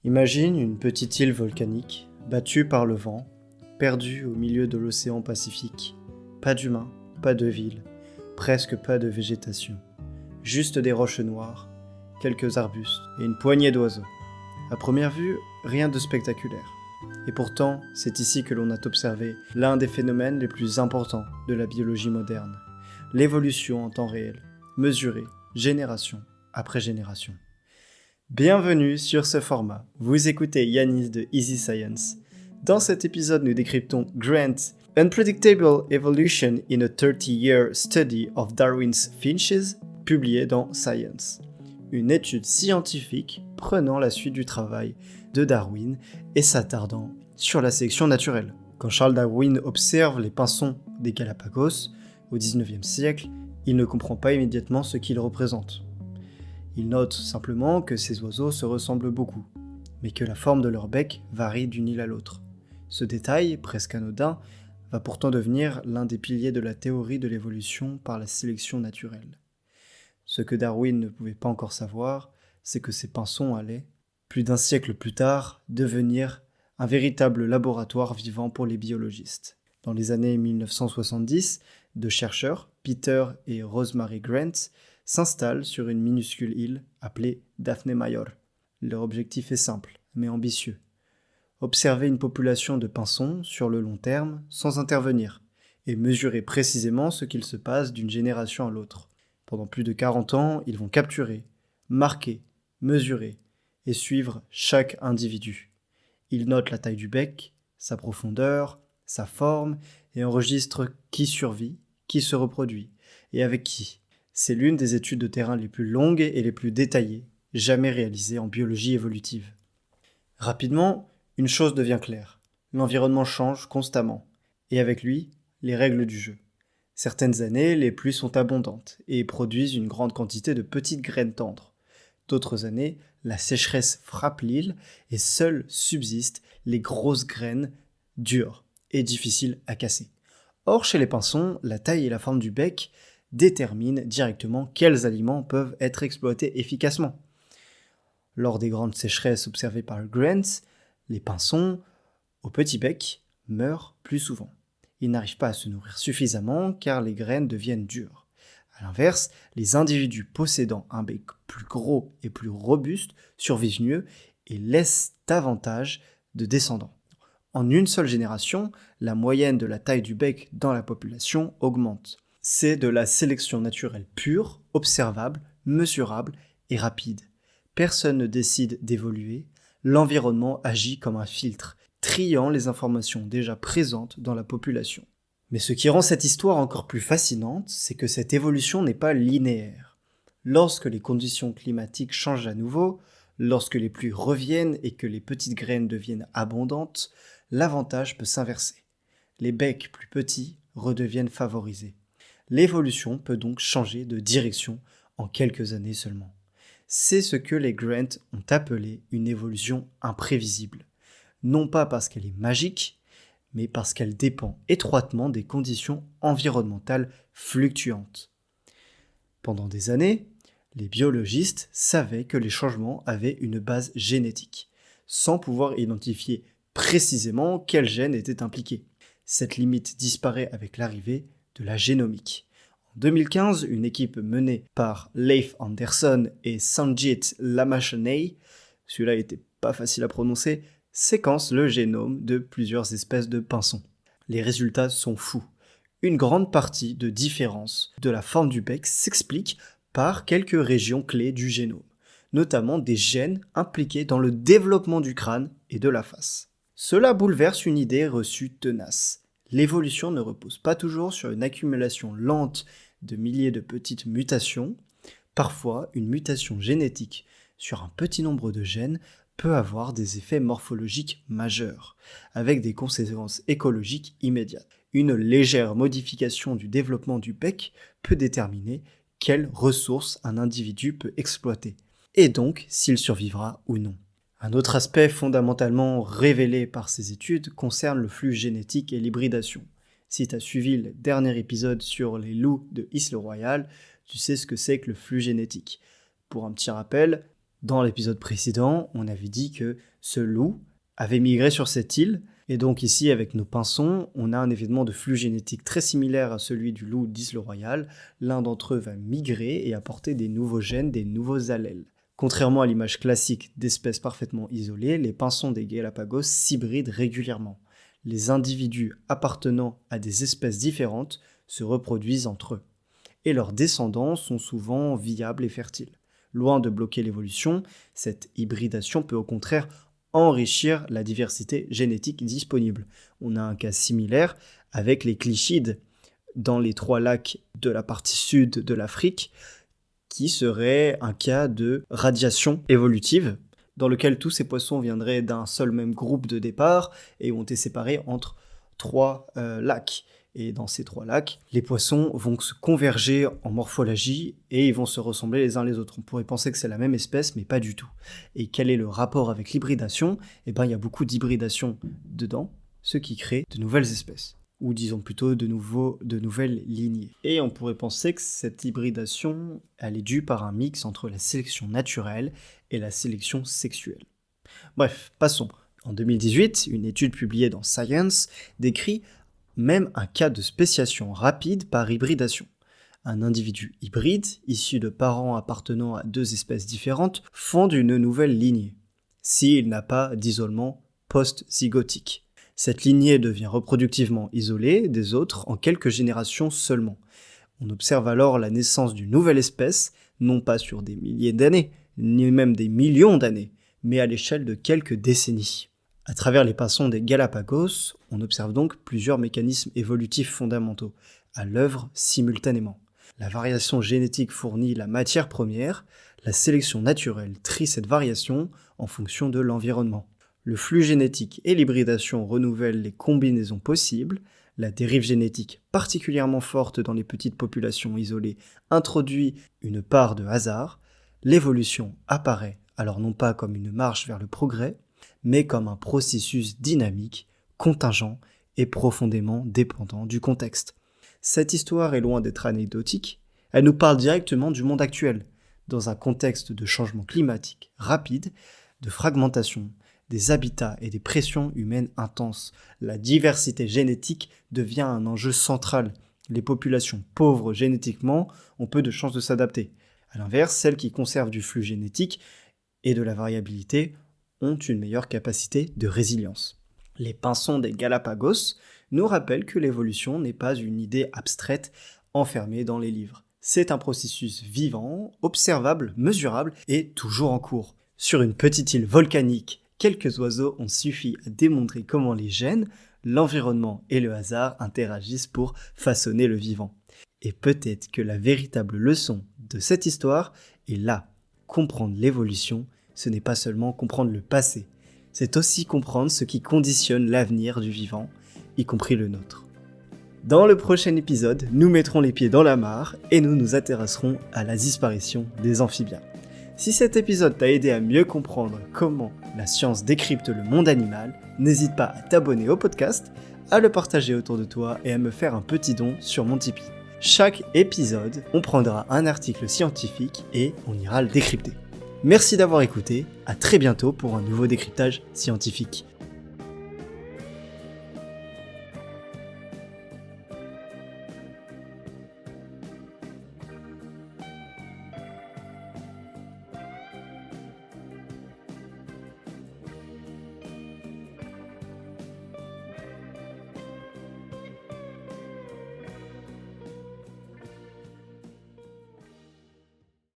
Imagine une petite île volcanique, battue par le vent, perdue au milieu de l'océan Pacifique. Pas d'humains, pas de ville, presque pas de végétation. Juste des roches noires, quelques arbustes et une poignée d'oiseaux. À première vue, rien de spectaculaire. Et pourtant, c'est ici que l'on a observé l'un des phénomènes les plus importants de la biologie moderne. L'évolution en temps réel, mesurée, génération après génération. Bienvenue sur ce format. Vous écoutez Yanis de Easy Science. Dans cet épisode, nous décryptons Grant, Unpredictable Evolution in a 30-Year Study of Darwin's Finches, publié dans Science. Une étude scientifique prenant la suite du travail de Darwin et s'attardant sur la sélection naturelle. Quand Charles Darwin observe les pinsons des Galapagos au XIXe siècle, il ne comprend pas immédiatement ce qu'ils représentent. Il note simplement que ces oiseaux se ressemblent beaucoup, mais que la forme de leur bec varie d'une île à l'autre. Ce détail, presque anodin, va pourtant devenir l'un des piliers de la théorie de l'évolution par la sélection naturelle. Ce que Darwin ne pouvait pas encore savoir, c'est que ces pinsons allaient, plus d'un siècle plus tard, devenir un véritable laboratoire vivant pour les biologistes. Dans les années 1970, deux chercheurs, Peter et Rosemary Grant, s'installent sur une minuscule île appelée Daphne Mayor. Leur objectif est simple, mais ambitieux. Observer une population de pinsons sur le long terme sans intervenir, et mesurer précisément ce qu'il se passe d'une génération à l'autre. Pendant plus de 40 ans, ils vont capturer, marquer, mesurer et suivre chaque individu. Ils notent la taille du bec, sa profondeur, sa forme et enregistrent qui survit, qui se reproduit et avec qui. C'est l'une des études de terrain les plus longues et les plus détaillées jamais réalisées en biologie évolutive. Rapidement, une chose devient claire. L'environnement change constamment, et avec lui, les règles du jeu. Certaines années, les pluies sont abondantes et produisent une grande quantité de petites graines tendres. D'autres années, la sécheresse frappe l'île et seules subsistent les grosses graines dures et difficiles à casser. Or, chez les pinsons, la taille et la forme du bec déterminent directement quels aliments peuvent être exploités efficacement. Lors des grandes sécheresses observées par Grant, les pinsons, au petit bec, meurent plus souvent. Ils n'arrivent pas à se nourrir suffisamment car les graines deviennent dures. A l'inverse, les individus possédant un bec plus gros et plus robuste survivent mieux et laissent davantage de descendants. En une seule génération, la moyenne de la taille du bec dans la population augmente. C'est de la sélection naturelle pure, observable, mesurable et rapide. Personne ne décide d'évoluer, l'environnement agit comme un filtre, triant les informations déjà présentes dans la population. Mais ce qui rend cette histoire encore plus fascinante, c'est que cette évolution n'est pas linéaire. Lorsque les conditions climatiques changent à nouveau, lorsque les pluies reviennent et que les petites graines deviennent abondantes, l'avantage peut s'inverser. Les becs plus petits redeviennent favorisés. L'évolution peut donc changer de direction en quelques années seulement. C'est ce que les Grant ont appelé une évolution imprévisible. Non pas parce qu'elle est magique, mais parce qu'elle dépend étroitement des conditions environnementales fluctuantes. Pendant des années, les biologistes savaient que les changements avaient une base génétique, sans pouvoir identifier précisément quels gènes étaient impliqués. Cette limite disparaît avec l'arrivée de la génomique. En 2015, une équipe menée par Leif Andersson et Sanjit Lamachaney, celui-là n'était pas facile à prononcer, séquence le génome de plusieurs espèces de pinsons. Les résultats sont fous. Une grande partie de différence de la forme du bec s'explique par quelques régions clés du génome, notamment des gènes impliqués dans le développement du crâne et de la face. Cela bouleverse une idée reçue tenace. L'évolution ne repose pas toujours sur une accumulation lente de milliers de petites mutations. Parfois, une mutation génétique sur un petit nombre de gènes peut avoir des effets morphologiques majeurs, avec des conséquences écologiques immédiates. Une légère modification du développement du bec peut déterminer quelles ressources un individu peut exploiter, et donc s'il survivra ou non. Un autre aspect fondamentalement révélé par ces études concerne le flux génétique et l'hybridation. Si tu as suivi le dernier épisode sur les loups de Isle Royale, tu sais ce que c'est que le flux génétique. Pour un petit rappel, Dans l'épisode précédent, on avait dit que ce loup avait migré sur cette île, et donc ici, avec nos pinsons, on a un événement de flux génétique très similaire à celui du loup d'Isle Royale. L'un d'entre eux va migrer et apporter des nouveaux gènes, des nouveaux allèles. Contrairement à l'image classique d'espèces parfaitement isolées, les pinsons des Galapagos s'hybrident régulièrement. Les individus appartenant à des espèces différentes se reproduisent entre eux. Et leurs descendants sont souvent viables et fertiles. Loin de bloquer l'évolution, cette hybridation peut au contraire enrichir la diversité génétique disponible. On a un cas similaire avec les clishides dans les 3 lacs de la partie sud de l'Afrique, qui serait un cas de radiation évolutive, dans lequel tous ces poissons viendraient d'un seul même groupe de départ et ont été séparés entre 3 lacs. Et dans ces 3 lacs, les poissons vont se converger en morphologie et ils vont se ressembler les uns les autres. On pourrait penser que c'est la même espèce, mais pas du tout. Et quel est le rapport avec l'hybridation ? Eh bien, il y a beaucoup d'hybridation dedans, ce qui crée de nouvelles espèces, ou disons plutôt de nouvelles lignées. Et on pourrait penser que cette hybridation, elle est due par un mix entre la sélection naturelle et la sélection sexuelle. Bref, passons. En 2018, une étude publiée dans Science décrit même un cas de spéciation rapide par hybridation. Un individu hybride, issu de parents appartenant à 2 espèces différentes, fonde une nouvelle lignée, s'il n'a pas d'isolement post-zygotique. Cette lignée devient reproductivement isolée des autres en quelques générations seulement. On observe alors la naissance d'une nouvelle espèce, non pas sur des milliers d'années, ni même des millions d'années, mais à l'échelle de quelques décennies. À travers les pinsons des Galapagos, on observe donc plusieurs mécanismes évolutifs fondamentaux, à l'œuvre simultanément. La variation génétique fournit la matière première, la sélection naturelle trie cette variation en fonction de l'environnement. Le flux génétique et l'hybridation renouvellent les combinaisons possibles, la dérive génétique particulièrement forte dans les petites populations isolées introduit une part de hasard, l'évolution apparaît alors non pas comme une marche vers le progrès, mais comme un processus dynamique, contingent et profondément dépendant du contexte. Cette histoire est loin d'être anecdotique, elle nous parle directement du monde actuel, dans un contexte de changement climatique rapide, de fragmentation, des habitats et des pressions humaines intenses. La diversité génétique devient un enjeu central. Les populations pauvres génétiquement ont peu de chances de s'adapter. À l'inverse, celles qui conservent du flux génétique et de la variabilité ont une meilleure capacité de résilience. Les pinsons des Galapagos nous rappellent que l'évolution n'est pas une idée abstraite enfermée dans les livres. C'est un processus vivant, observable, mesurable et toujours en cours. Sur une petite île volcanique, quelques oiseaux ont suffi à démontrer comment les gènes, l'environnement et le hasard interagissent pour façonner le vivant. Et peut-être que la véritable leçon de cette histoire est là. Comprendre l'évolution, ce n'est pas seulement comprendre le passé, c'est aussi comprendre ce qui conditionne l'avenir du vivant, y compris le nôtre. Dans le prochain épisode, nous mettrons les pieds dans la mare et nous nous intéresserons à la disparition des amphibiens. Si cet épisode t'a aidé à mieux comprendre comment la science décrypte le monde animal, n'hésite pas à t'abonner au podcast, à le partager autour de toi et à me faire un petit don sur mon Tipeee. Chaque épisode, on prendra un article scientifique et on ira le décrypter. Merci d'avoir écouté, à très bientôt pour un nouveau décryptage scientifique.